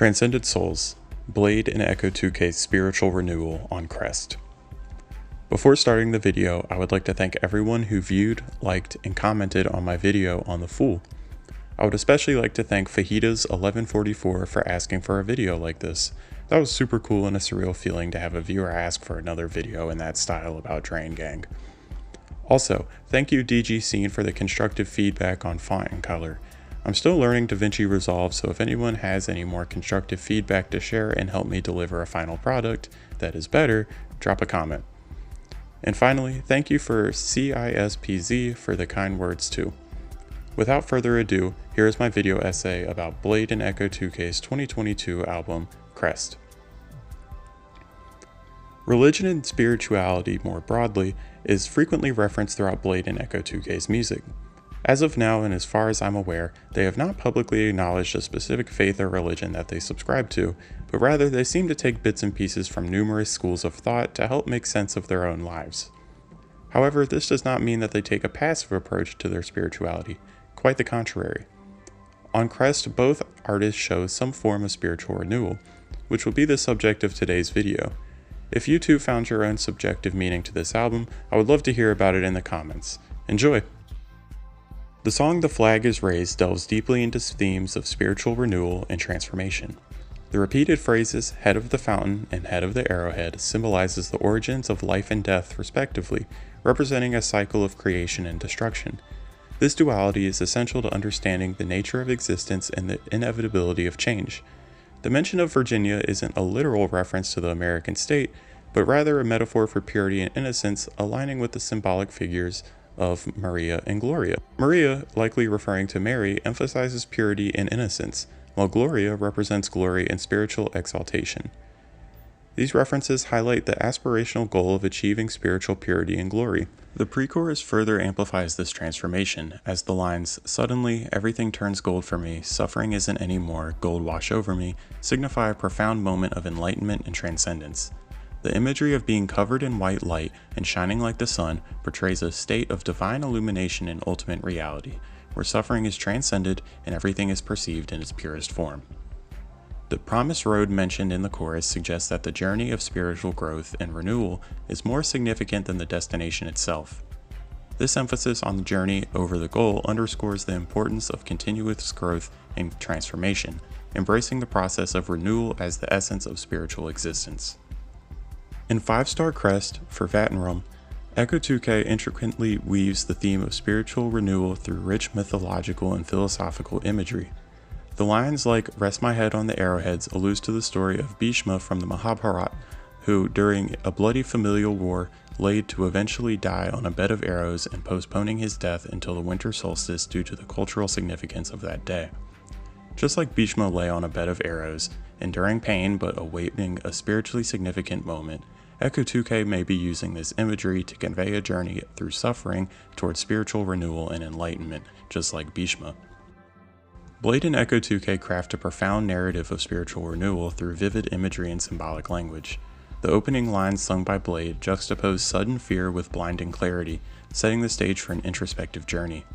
Transcended Souls, Blade and ecco2k's spiritual renewal on Crest. Before starting the video, I would like to thank everyone who viewed, liked, and commented on my video on the Fool. I would especially like to thank Fajitas1144 for asking for a video like this. That was super cool and a surreal feeling to have a viewer ask for another video in that style about Drain Gang. Also, thank you DG Scene for the constructive feedback on font and color. I'm still learning DaVinci Resolve, so if anyone has any more constructive feedback to share and help me deliver a final product that is better, drop a comment. And finally, thank you for CISPZ for the kind words too. Without further ado, here is my video essay about Blade and ecco2k's 2022 album, Crest. Religion and spirituality more broadly is frequently referenced throughout Blade and ecco2k's music. As of now, and as far as I'm aware, they have not publicly acknowledged a specific faith or religion that they subscribe to, but rather they seem to take bits and pieces from numerous schools of thought to help make sense of their own lives. However, this does not mean that they take a passive approach to their spirituality, quite the contrary. On Crest, both artists show some form of spiritual renewal, which will be the subject of today's video. If you too found your own subjective meaning to this album, I would love to hear about it in the comments. Enjoy! The song The Flag is Raised delves deeply into themes of spiritual renewal and transformation. The repeated phrases, head of the fountain and head of the arrowhead, symbolizes the origins of life and death respectively, representing a cycle of creation and destruction. This duality is essential to understanding the nature of existence and the inevitability of change. The mention of Virginia isn't a literal reference to the American state, but rather a metaphor for purity and innocence, aligning with the symbolic figures of Maria and Gloria. Maria, likely referring to Mary, emphasizes purity and innocence, while Gloria represents glory and spiritual exaltation. These references highlight the aspirational goal of achieving spiritual purity and glory. The pre-chorus further amplifies this transformation, as the lines, "Suddenly, everything turns gold for me, suffering isn't anymore, gold wash over me," signify a profound moment of enlightenment and transcendence. The imagery of being covered in white light and shining like the sun portrays a state of divine illumination and ultimate reality, where suffering is transcended and everything is perceived in its purest form. The promised road mentioned in the chorus suggests that the journey of spiritual growth and renewal is more significant than the destination itself. This emphasis on the journey over the goal underscores the importance of continuous growth and transformation, embracing the process of renewal as the essence of spiritual existence. In 5-Star Crest for Vattenrum, ecco2k intricately weaves the theme of spiritual renewal through rich mythological and philosophical imagery. The lines like "Rest my head on the arrowheads" alludes to the story of Bhishma from the Mahabharata, who, during a bloody familial war, laid to eventually die on a bed of arrows and postponing his death until the winter solstice due to the cultural significance of that day. Just like Bhishma lay on a bed of arrows, enduring pain but awaiting a spiritually significant moment, ecco2k may be using this imagery to convey a journey through suffering towards spiritual renewal and enlightenment, just like Bhishma. Blade and ecco2k craft a profound narrative of spiritual renewal through vivid imagery and symbolic language. The opening lines sung by Blade juxtapose sudden fear with blinding clarity, setting the stage for an introspective journey.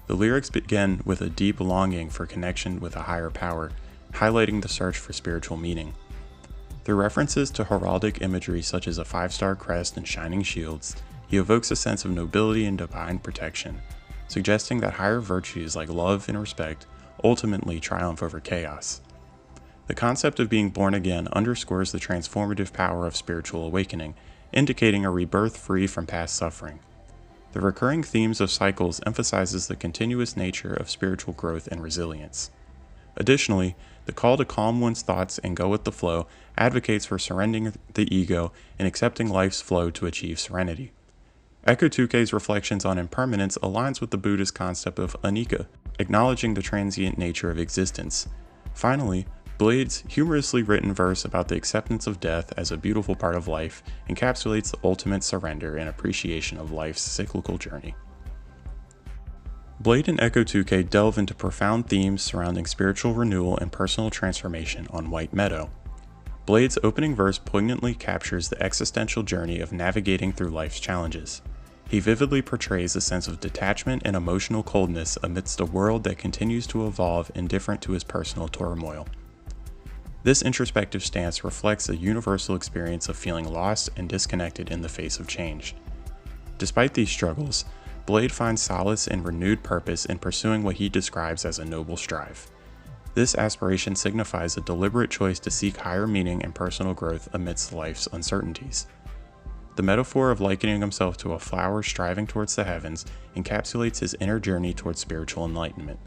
The lyrics begin with a deep longing for connection with a higher power, highlighting the search for spiritual meaning. Through references to heraldic imagery such as a 5-star crest and shining shields, he evokes a sense of nobility and divine protection, suggesting that higher virtues like love and respect ultimately triumph over chaos. The concept of being born again underscores the transformative power of spiritual awakening, indicating a rebirth free from past suffering. The recurring themes of cycles emphasizes the continuous nature of spiritual growth and resilience. Additionally, the call to calm one's thoughts and go with the flow advocates for surrendering the ego and accepting life's flow to achieve serenity. ecco2k's reflections on impermanence aligns with the Buddhist concept of anicca, acknowledging the transient nature of existence. Finally, Blade's humorously written verse about the acceptance of death as a beautiful part of life encapsulates the ultimate surrender and appreciation of life's cyclical journey. Blade and ecco2k delve into profound themes surrounding spiritual renewal and personal transformation on White Meadow. Blade's opening verse poignantly captures the existential journey of navigating through life's challenges. He vividly portrays a sense of detachment and emotional coldness amidst a world that continues to evolve indifferent to his personal turmoil. This introspective stance reflects the universal experience of feeling lost and disconnected in the face of change. Despite these struggles, Blade finds solace and renewed purpose in pursuing what he describes as a noble strive. This aspiration signifies a deliberate choice to seek higher meaning and personal growth amidst life's uncertainties. The metaphor of likening himself to a flower striving towards the heavens encapsulates his inner journey towards spiritual enlightenment.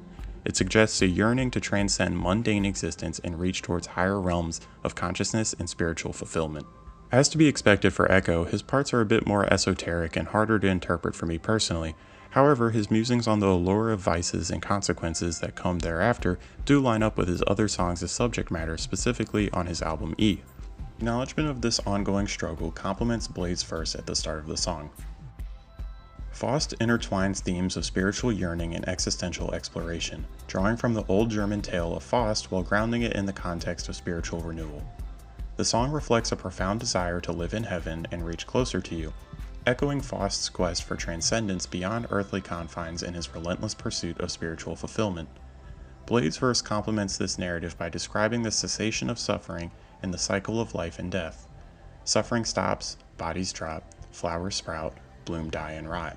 It suggests a yearning to transcend mundane existence and reach towards higher realms of consciousness and spiritual fulfillment. As to be expected for Echo, his parts are a bit more esoteric and harder to interpret for me personally. However, his musings on the allure of vices and consequences that come thereafter do line up with his other songs' subject matter, specifically on his album E. Acknowledgement of this ongoing struggle complements Blade's verse at the start of the song. Faust intertwines themes of spiritual yearning and existential exploration, drawing from the old German tale of Faust while grounding it in the context of spiritual renewal. The song reflects a profound desire to live in heaven and reach closer to you, echoing Faust's quest for transcendence beyond earthly confines in his relentless pursuit of spiritual fulfillment. Blade's verse complements this narrative by describing the cessation of suffering and the cycle of life and death. Suffering stops, bodies drop, flowers sprout, bloom, die, and rot.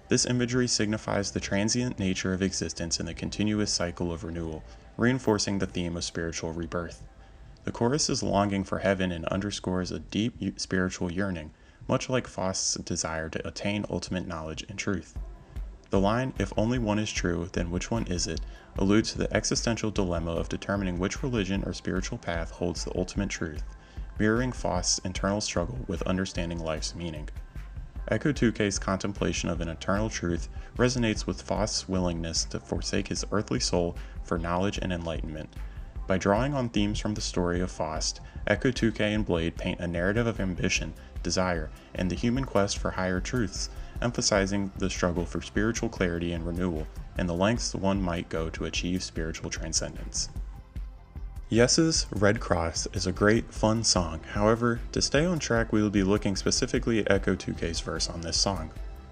This imagery signifies the transient nature of existence and the continuous cycle of renewal, reinforcing the theme of spiritual rebirth. The chorus is longing for heaven and underscores a deep spiritual yearning, much like Faust's desire to attain ultimate knowledge and truth. The line, "If only one is true, then which one is it?" alludes to the existential dilemma of determining which religion or spiritual path holds the ultimate truth, mirroring Faust's internal struggle with understanding life's meaning. ecco2k's contemplation of an eternal truth resonates with Faust's willingness to forsake his earthly soul for knowledge and enlightenment. By drawing on themes from the story of Faust, ecco2k and Blade paint a narrative of ambition, desire, and the human quest for higher truths, emphasizing the struggle for spiritual clarity and renewal, and the lengths one might go to achieve spiritual transcendence. Yes's Red Cross is a great, fun song. However, to stay on track, we will be looking specifically at ecco2k's verse on this song.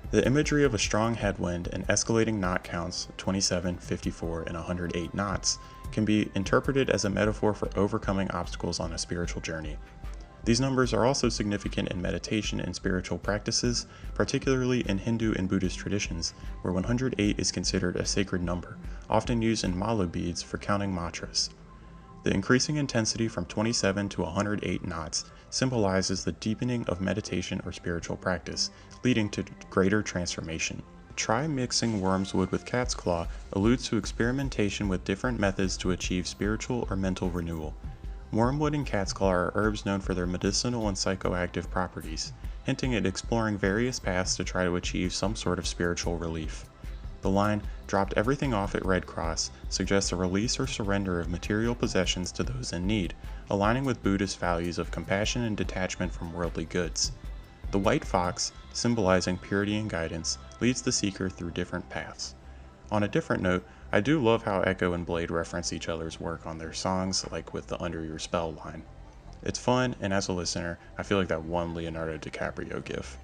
The imagery of a strong headwind and escalating knot counts, 27, 54, and 108 knots, can be interpreted as a metaphor for overcoming obstacles on a spiritual journey. These numbers are also significant in meditation and spiritual practices, particularly in Hindu and Buddhist traditions, where 108 is considered a sacred number, often used in mala beads for counting mantras. The increasing intensity from 27 to 108 knots symbolizes the deepening of meditation or spiritual practice, leading to greater transformation. Try mixing worm's wood with cat's claw alludes to experimentation with different methods to achieve spiritual or mental renewal. Wormwood and cat's claw are herbs known for their medicinal and psychoactive properties, hinting at exploring various paths to try to achieve some sort of spiritual relief. The line, "dropped everything off at Red Cross," suggests a release or surrender of material possessions to those in need, aligning with Buddhist values of compassion and detachment from worldly goods. The white fox, symbolizing purity and guidance, leads the seeker through different paths. On a different note, I do love how Echo and Blade reference each other's work on their songs, like with the "Under Your Spell" line. It's fun, and as a listener, I feel like that one Leonardo DiCaprio gif.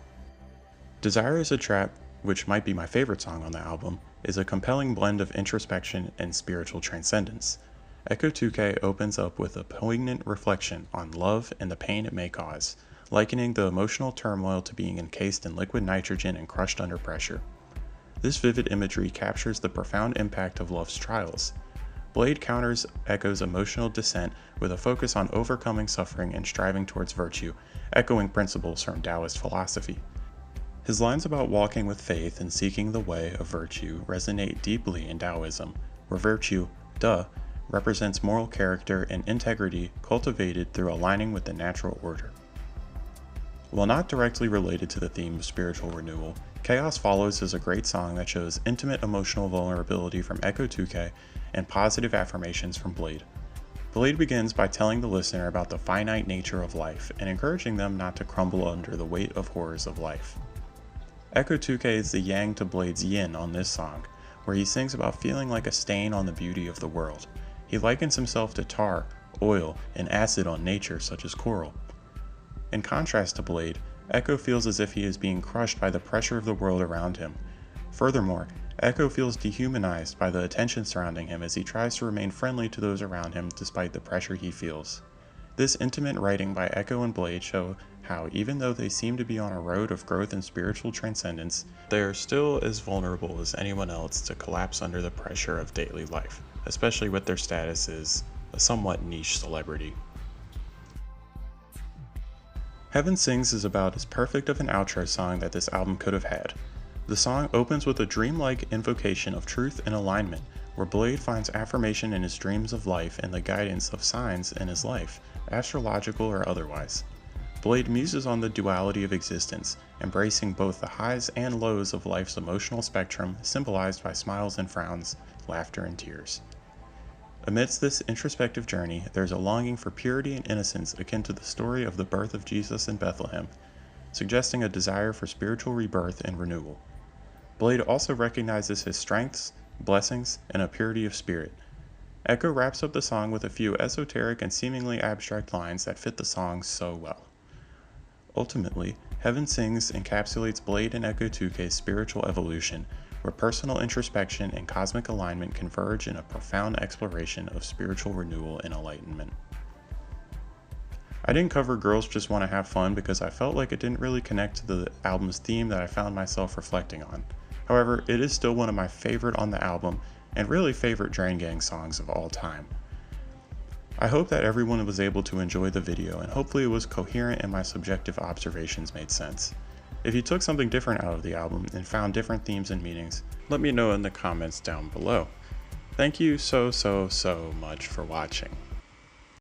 Desire is a Trap, which might be my favorite song on the album, is a compelling blend of introspection and spiritual transcendence. ecco2k opens up with a poignant reflection on love and the pain it may cause, likening the emotional turmoil to being encased in liquid nitrogen and crushed under pressure. This vivid imagery captures the profound impact of love's trials. Blade counters Echo's emotional descent with a focus on overcoming suffering and striving towards virtue, echoing principles from Taoist philosophy. His lines about walking with faith and seeking the way of virtue resonate deeply in Taoism, where virtue, represents moral character and integrity cultivated through aligning with the natural order. While not directly related to the theme of spiritual renewal, Chaos Follows is a great song that shows intimate emotional vulnerability from ecco2k and positive affirmations from Blade. Blade begins by telling the listener about the finite nature of life and encouraging them not to crumble under the weight of horrors of life. ecco2k is the yang to Blade's yin on this song, where he sings about feeling like a stain on the beauty of the world. He likens himself to tar, oil, and acid on nature such as coral. In contrast to Blade, Echo feels as if he is being crushed by the pressure of the world around him. Furthermore, Echo feels dehumanized by the attention surrounding him as he tries to remain friendly to those around him despite the pressure he feels. This intimate writing by Echo and Bladee show how, even though they seem to be on a road of growth and spiritual transcendence, they are still as vulnerable as anyone else to collapse under the pressure of daily life, especially with their status as a somewhat niche celebrity. Heaven Sings is about as perfect of an outro song that this album could have had. The song opens with a dreamlike invocation of truth and alignment, where Bladee finds affirmation in his dreams of life and the guidance of signs in his life, astrological or otherwise. Bladee muses on the duality of existence, embracing both the highs and lows of life's emotional spectrum, symbolized by smiles and frowns, laughter and tears. Amidst this introspective journey, there is a longing for purity and innocence akin to the story of the birth of Jesus in Bethlehem, suggesting a desire for spiritual rebirth and renewal. Bladee also recognizes his strengths, blessings, and a purity of spirit. Echo wraps up the song with a few esoteric and seemingly abstract lines that fit the song so well. Ultimately, Heaven Sings encapsulates Bladee and ecco2k's spiritual evolution, where personal introspection and cosmic alignment converge in a profound exploration of spiritual renewal and enlightenment. I didn't cover Girls Just Want to Have Fun because I felt like it didn't really connect to the album's theme that I found myself reflecting on. However, it is still one of my favorite on the album, and really favorite Drain Gang songs of all time. I hope that everyone was able to enjoy the video, and hopefully it was coherent and my subjective observations made sense. If you took something different out of the album and found different themes and meanings, let me know in the comments down below. Thank you so much for watching.